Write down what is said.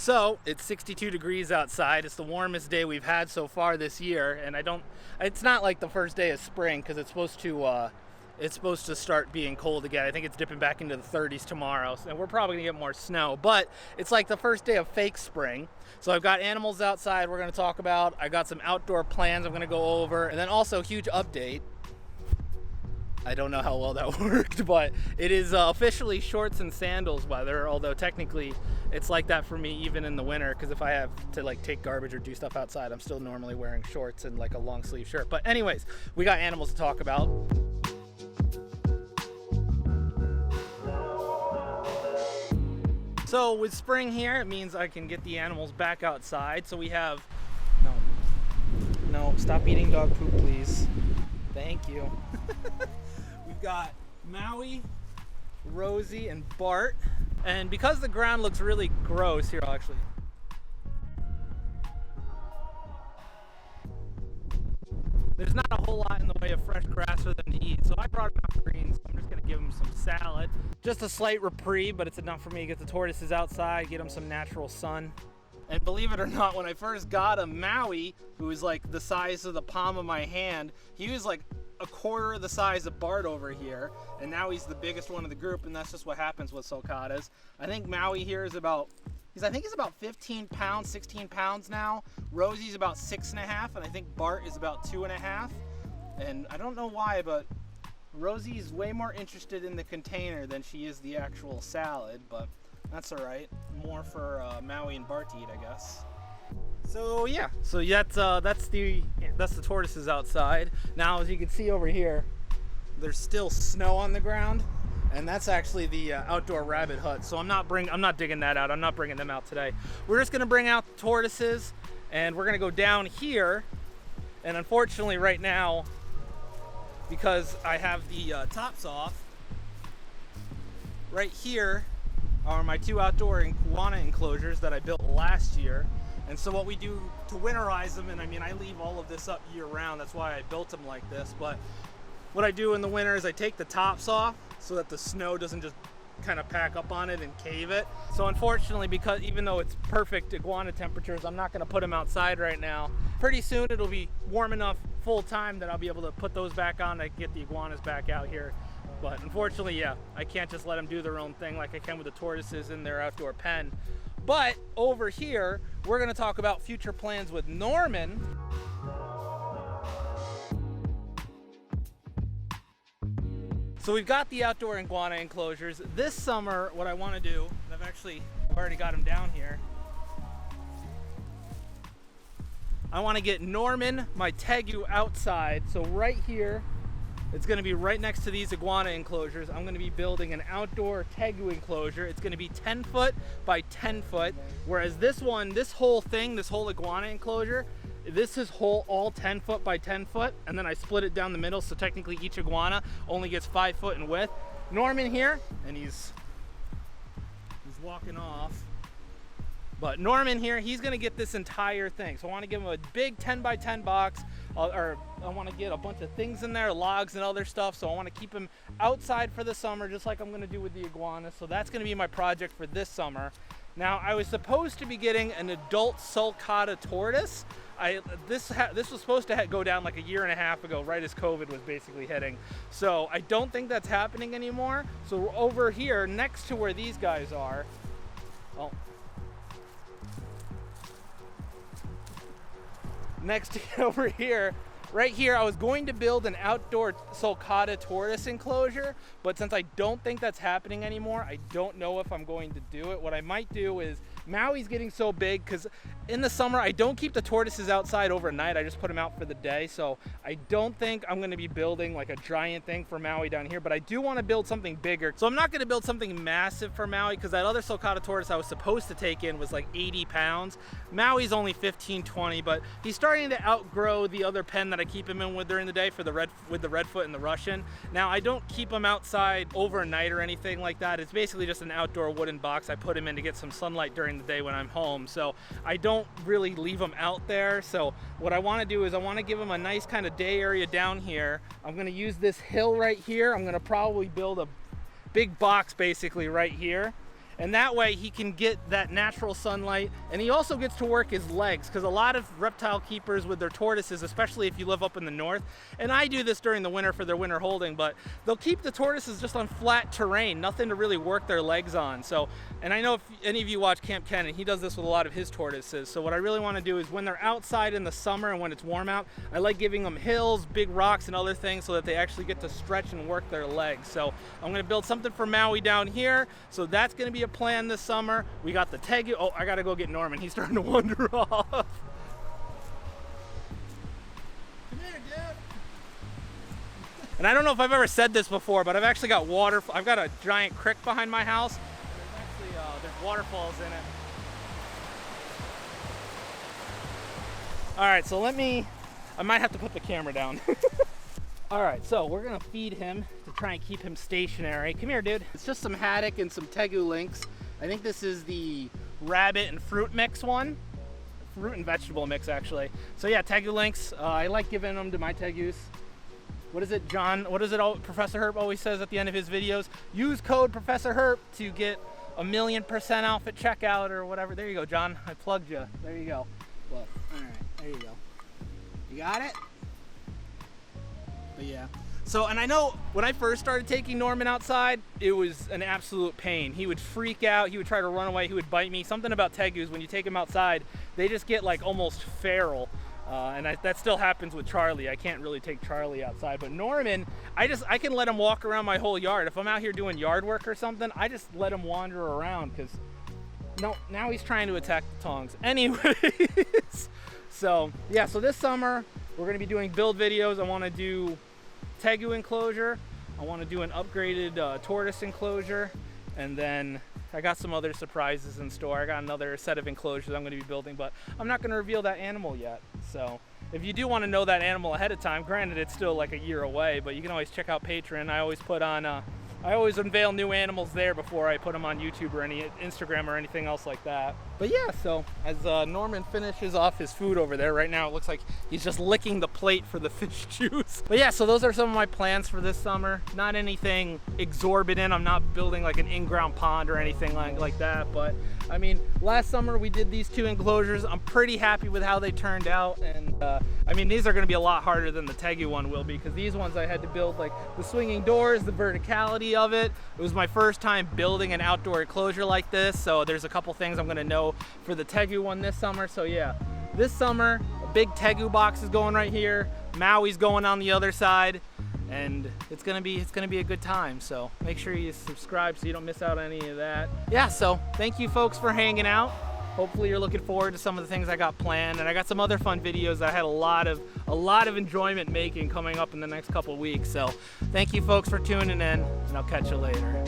So it's 62 degrees outside. It's the warmest day we've had so far this year, and it's not like the first day of spring because it's supposed to start being cold again. I think it's dipping back into the 30s tomorrow, and we're probably gonna get more snow, but it's like the first day of fake spring. So I've got animals outside we're gonna talk about. I got some outdoor plans I'm gonna go over, and then also huge update. I don't know how well that worked, but it is officially shorts and sandals weather, although technically it's like that for me even in the winter, because if I have to like take garbage or do stuff outside, I'm still normally wearing shorts and like a long sleeve shirt. But anyways, we got animals to talk about. So with spring here, it means I can get the animals back outside. So we have, no, stop eating dog poop, please. Thank you. We've got Maui, Rosie, and Bart. And because the ground looks really gross, here I'll actually. There's not a whole lot in the way of fresh grass for them to eat, so I brought enough greens. I'm just gonna give them some salad. Just a slight reprieve, but it's enough for me to get the tortoises outside, get them some natural sun. And believe it or not, when I first got him, Maui, who was like the size of the palm of my hand, he was like a quarter of the size of Bart over here, and now he's the biggest one of the group, and that's just what happens with sulcatas. I think Maui here is about, I think he's about 15 pounds, 16 pounds now. Rosie's about 6.5, and I think Bart is about 2.5. And I don't know why, but Rosie's way more interested in the container than she is the actual salad, but that's all right. More for Maui and Bart to eat, I guess. So yeah, that's the tortoises outside. Now, as you can see over here, there's still snow on the ground, and that's actually the outdoor rabbit hut. So I'm not digging that out. I'm not bringing them out today. We're just gonna bring out the tortoises, and we're gonna go down here. And unfortunately, right now, because I have the tops off, right here are my 2 outdoor iguana enclosures that I built last year. And so what we do to winterize them, and I mean, I leave all of this up year round, that's why I built them like this, but what I do in the winter is I take the tops off so that the snow doesn't just kind of pack up on it and cave it. So unfortunately, because even though it's perfect iguana temperatures, I'm not gonna put them outside right now. Pretty soon it'll be warm enough full time that I'll be able to put those back on to get the iguanas back out here. But unfortunately, yeah, I can't just let them do their own thing like I can with the tortoises in their outdoor pen. But over here, we're gonna talk about future plans with Norman. So we've got the outdoor iguana enclosures. This summer, what I wanna do, and I've already got them down here. I wanna get Norman, my Tegu, outside. So right here, it's gonna be right next to these iguana enclosures. I'm gonna be building an outdoor Tegu enclosure. It's gonna be 10 foot by 10 foot. Whereas this whole iguana enclosure, this is all 10 foot by 10 foot. And then I split it down the middle. So technically each iguana only gets 5 foot in width. Norman here, and he's walking off. But Norman here, he's gonna get this entire thing. So I wanna give him a big 10 by 10 box, or I wanna get a bunch of things in there, logs and other stuff. So I wanna keep him outside for the summer, just like I'm gonna do with the iguanas. So that's gonna be my project for this summer. Now, I was supposed to be getting an adult sulcata tortoise. This was supposed to go down like a year and a half ago, right as COVID was basically hitting. So I don't think that's happening anymore. So over here, next to where these guys are, over here, right here, I was going to build an outdoor sulcata tortoise enclosure, but since I don't think that's happening anymore, I don't know if I'm going to do it. What I might do is, Maui's getting so big, because in the summer, I don't keep the tortoises outside overnight. I just put them out for the day. So I don't think I'm going to be building like a giant thing for Maui down here, but I do want to build something bigger. So I'm not going to build something massive for Maui, because that other sulcata tortoise I was supposed to take in was like 80 pounds. Maui's only 15, 20, but he's starting to outgrow the other pen that I keep him in with during the day with the Redfoot and the Russian. Now, I don't keep him outside overnight or anything like that. It's basically just an outdoor wooden box I put him in to get some sunlight during the day when I'm home. So I don't really leave him out there. So what I want to do is I want to give him a nice kind of day area down here. I'm going to use this hill right here. I'm going to probably build a big box basically right here. And that way he can get that natural sunlight, and he also gets to work his legs, because a lot of reptile keepers with their tortoises, especially if you live up in the north, and I do this during the winter for their winter holding, but they'll keep the tortoises just on flat terrain, nothing to really work their legs on. So, and I know if any of you watch Camp Ken, and he does this with a lot of his tortoises. So what I really want to do is when they're outside in the summer and when it's warm out, I like giving them hills, big rocks, and other things so that they actually get to stretch and work their legs. So I'm going to build something for Maui down here. So that's going to be a plan this summer. We got the Tegu. Oh, I got to go get Norman. He's starting to wander off. Come here, dude. And I don't know if I've ever said this before, but I've actually got water. I've got a giant creek behind my house. There's actually there's waterfalls in it. All right, so I might have to put the camera down. All right, so we're gonna feed him to try and keep him stationary. Come here, dude. It's just some haddock and some Tegu links. I think this is the rabbit and fruit mix one. Fruit and vegetable mix, actually. So yeah, Tegu links. I like giving them to my Tegus. What is it, John? What is it Professor Herp always says at the end of his videos? Use code Professor Herp to get 1,000,000% off at checkout or whatever. There you go, John. I plugged you. There you go. Look. All right, there you go. You got it? But yeah. So, and I know when I first started taking Norman outside, it was an absolute pain. He would freak out, he would try to run away, he would bite me. Something about Tegus, when you take him outside, they just get like almost feral. That still happens with Charlie. I can't really take Charlie outside, but Norman, I can let him walk around my whole yard. If I'm out here doing yard work or something, I just let him wander around, because no, now he's trying to attack the tongs. Anyways, so yeah, so this summer, we're gonna be doing build videos. I wanna do Tegu enclosure. I wanna do an upgraded tortoise enclosure. And then I got some other surprises in store. I got another set of enclosures I'm gonna be building, but I'm not gonna reveal that animal yet. So if you do wanna know that animal ahead of time, granted it's still like a year away, but you can always check out Patreon. I always put on, I always unveil new animals there before I put them on YouTube or any Instagram or anything else like that. But yeah, so as Norman finishes off his food over there, right now it looks like he's just licking the plate for the fish juice. But yeah, so those are some of my plans for this summer. Not anything exorbitant. I'm not building like an in-ground pond or anything like that. But I mean, last summer we did these 2 enclosures. I'm pretty happy with how they turned out. And I mean, these are gonna be a lot harder than the Tegu one will be, because these ones I had to build like the swinging doors, the verticality of it. It was my first time building an outdoor enclosure like this, so there's a couple things I'm gonna know for the Tegu one this summer. So yeah, this summer a big Tegu box is going right here, Maui's going on the other side, and it's gonna be a good time. So make sure you subscribe so you don't miss out on any of that. Yeah, so thank you folks for hanging out. Hopefully you're looking forward to some of the things I got planned, and I got some other fun videos that I had a lot of enjoyment making coming up in the next couple weeks. So thank you folks for tuning in, and I'll catch you later.